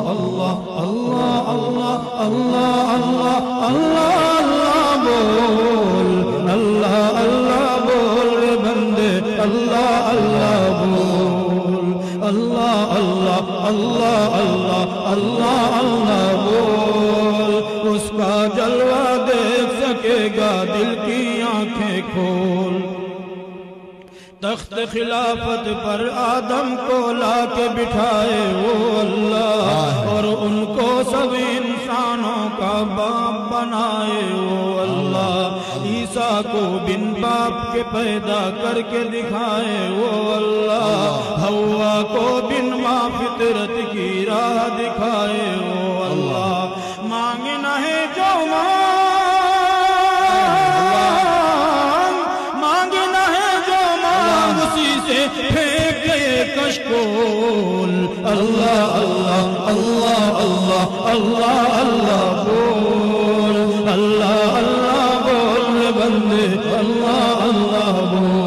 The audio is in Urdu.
اللہ اللہ اللہ اللہ اللہ اللہ بول اللہ اللہ بول بندے اللہ اللہ بول اللہ اللہ اللہ اللہ اللہ اللہ بول اس کا جلوہ دیکھ سکے گا دل کی آنکھیں کھول تخت خلافت پر آدم کو لا کے بٹھائے وہ اللہ اور ان کو سب انسانوں کا باپ بنائے وہ اللہ عیسیٰ کو بن باپ کے پیدا کر کے دکھائے وہ اللہ حوا کو بن ماں فطرت کی راہ دکھائے وہ اللہ مانگنا ہے جو پھینک گئے کشکول اللہ اللہ اللہ اللہ اللہ اللہ بول اللہ اللہ بول بندے اللہ اللہ بول